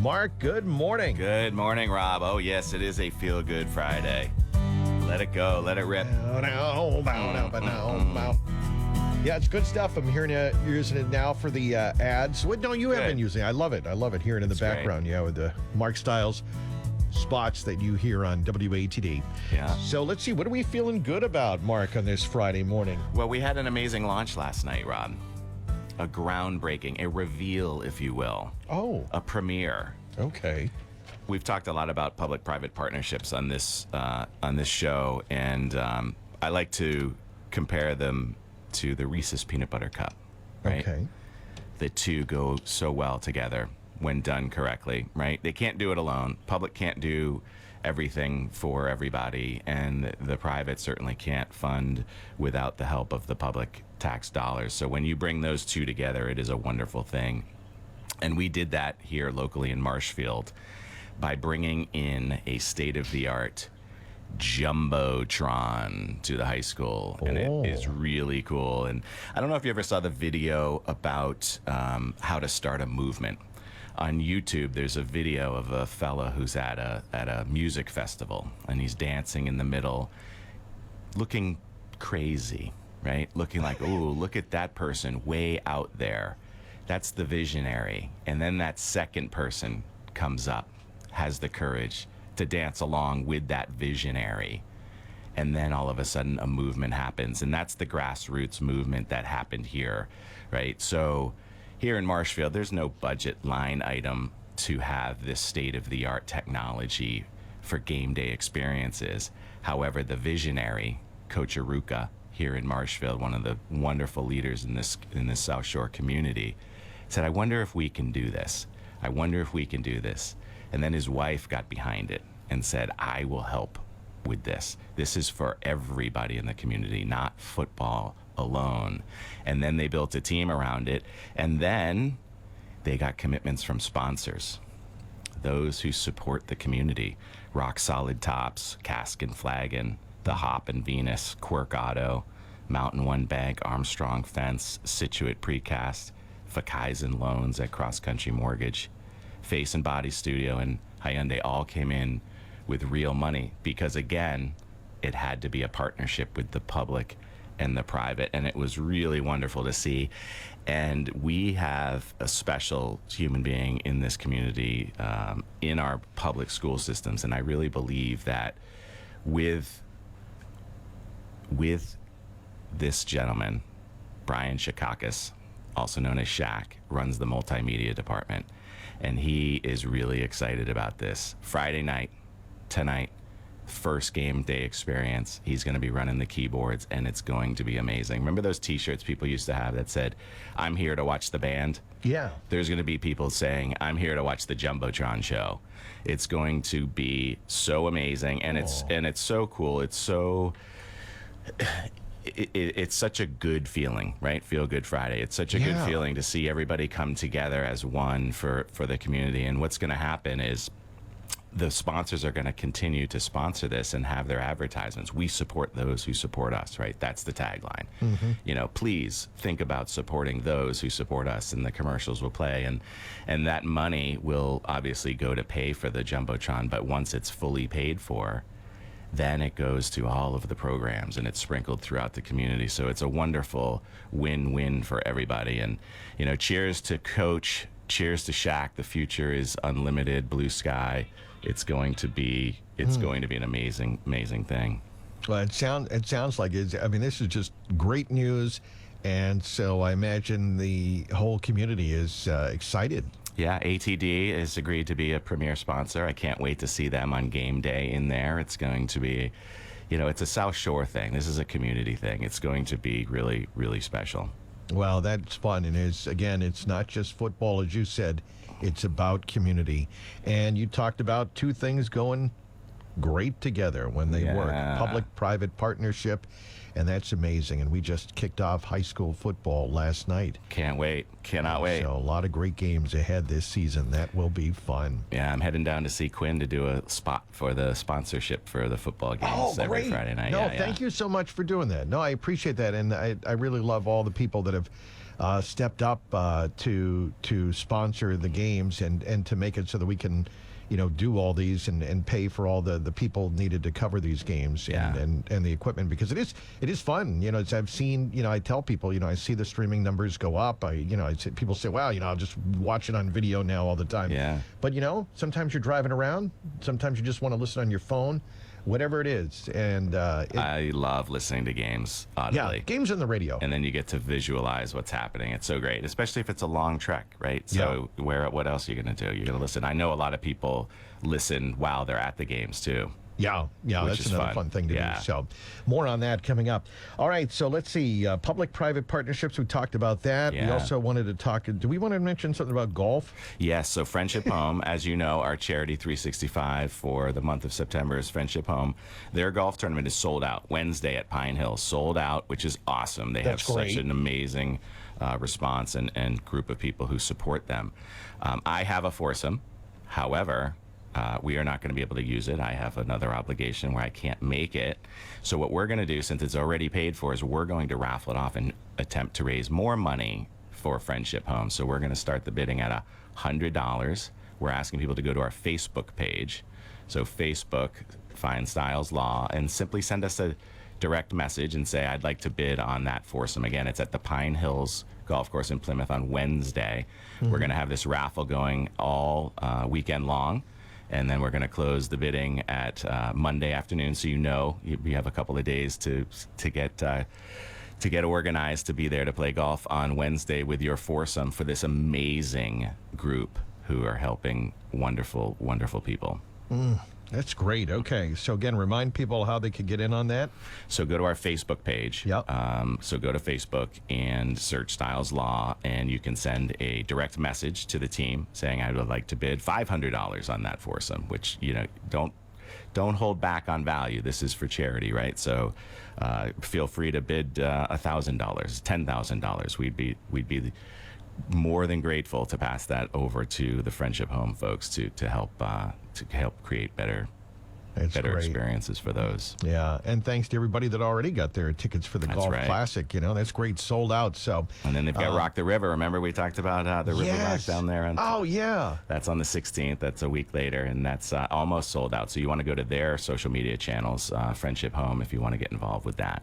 Mark, good morning. Good morning, Rob. Oh, yes, it is a feel-good Friday. Let it go. Let it rip. Yeah, it's good stuff. I'm hearing you using it now for the ads. What? No, you have been using it. I love it. I love it hearing in the background. Great. Yeah, with the Mark Stiles spots that you hear on WATD. Yeah. So let's see. What are we feeling good about, Mark, on this Friday morning? Well, we had an amazing launch last night, Rob. A groundbreaking, a reveal, if you will. Oh. A premiere. Okay. We've talked a lot about public-private partnerships on this show, and I like to compare them to the Reese's Peanut Butter Cup, right? Okay. The two go so well together when done correctly, right? They can't do it alone. Public can't do everything for everybody, and the private certainly can't fund without the help of the public tax dollars. So when you bring those two together, it is a wonderful thing. And we did that here locally in Marshfield by bringing in a state-of-the-art Jumbotron to the high school, and it is really cool. And I don't know if you ever saw the video about how to start a movement. On YouTube, there's a video of a fella who's at a music festival, and he's dancing in the middle, looking crazy, right? Looking like, ooh, look at that person way out there. That's the visionary. And then that second person comes up, has the courage to dance along with that visionary. And then all of a sudden a movement happens. And that's the grassroots movement that happened here, right? So here in Marshfield, there's no budget line item to have this state-of-the-art technology for game day experiences. However, the visionary, Coach Aruka, here in Marshfield, one of the wonderful leaders in this South Shore community, said, I wonder if we can do this. I wonder if we can do this. And then his wife got behind it and said, I will help with this. This is for everybody in the community, not football alone. And then they built a team around it. And then they got commitments from sponsors, those who support the community. Rock Solid Tops, Cask and Flagon, The Hop and Venus, Quirk Auto, Mountain One Bank, Armstrong Fence, Situate Precast, Fakaizen Loans at Cross Country Mortgage, Face and Body Studio, and Hyundai all came in with real money because, again, it had to be a partnership with the public and the private, and it was really wonderful to see. And we have a special human being in this community, in our public school systems, and I really believe that with this gentleman, Brian Shakakis, also known as Shaq, runs the multimedia department, and he is really excited about this. Friday night, tonight, first game day experience. He's going to be running the keyboards, and it's going to be amazing. Remember those T-shirts people used to have that said, I'm here to watch the band? Yeah. There's going to be people saying, I'm here to watch the Jumbotron show. It's going to be so amazing, and it's so cool. It's so... It's such a good feeling, right? Feel Good Friday. It's such a good feeling to see everybody come together as one for the community. And what's going to happen is the sponsors are going to continue to sponsor this and have their advertisements. We support those who support us, right? That's the tagline. Mm-hmm. You know, please think about supporting those who support us, and the commercials will play. And that money will obviously go to pay for the Jumbotron, but once it's fully paid for, then it goes to all of the programs, and it's sprinkled throughout the community. So it's a wonderful win-win for everybody. And, you know, cheers to Coach, cheers to Shaq. The future is unlimited, blue sky. It's going to be an amazing, amazing thing. Well, it sounds like it's, I mean, this is just great news. And so I imagine the whole community is excited. Yeah, ATD has agreed to be a premier sponsor. I can't wait to see them on game day in there. It's going to be, you know, it's a South Shore thing. This is a community thing. It's going to be really, really special. Well, that's fun. And it's not just football, as you said. It's about community. And you talked about two things going great together when they work. Public-private partnership, and that's amazing. And we just kicked off high school football last night. Can't wait. Cannot wait. So a lot of great games ahead this season. That will be fun. Yeah, I'm heading down to see Quinn to do a spot for the sponsorship for the football games every Friday night. No, thank you so much for doing that. No, I appreciate that. And I really love all the people that have stepped up to sponsor the games and to make it so that we can, do all these and pay for all the people needed to cover these games and the equipment, because it is fun. As I've seen, I tell people, I see the streaming numbers go up. People say, wow, I'll just watch it on video now all the time. Yeah. But sometimes you're driving around, sometimes you just want to listen on your phone, whatever it is. And I love listening to games audibly. Yeah, games on the radio. And then you get to visualize what's happening. It's so great, especially if it's a long trek, right? So what else are you going to do? You're going to listen. I know a lot of people listen while they're at the games too. Yeah, that's another fun thing to do. So more on that coming up. All right, so let's see. Public-private partnerships, we talked about that. We also wanted to talk, do we want to mention something about golf? Yes, so Friendship Home, as you know, our Charity 365 for the month of September is Friendship Home. Their golf tournament is sold out. Wednesday at Pine Hill, sold out, which is awesome. They have such an amazing response and group of people who support them. I have a foursome. However, we are not going to be able to use it. I have another obligation where I can't make it. So what we're going to do, since it's already paid for, is we're going to raffle it off and attempt to raise more money for Friendship Home. So we're going to start the bidding at $100. We're asking people to go to our Facebook page. So Facebook, find Styles Law, and simply send us a direct message and say, I'd like to bid on that foursome. Again, it's at the Pine Hills Golf Course in Plymouth on Wednesday. We're going to have this raffle going all weekend long. And then we're going to close the bidding at Monday afternoon, so you have a couple of days to get organized to be there to play golf on Wednesday with your foursome for this amazing group who are helping wonderful, wonderful people. That's great. Okay, so again, remind people how they could get in on that. So go to our Facebook page. Yep. So go to Facebook and search Styles Law, and you can send a direct message to the team saying, I would like to bid $500 on that foursome, which, don't hold back on value. This is for charity, right? So feel free to bid $1,000, $10,000. We'd be more than grateful to pass that over to the Friendship Home folks to help create better experiences for those. Yeah, and thanks to everybody that already got their tickets for the Golf Classic. That's great, sold out. So, and then they've got Rock the River. Remember we talked about the River Rock down there? That's on the 16th. That's a week later, and that's almost sold out. So you want to go to their social media channels, Friendship Home, if you want to get involved with that.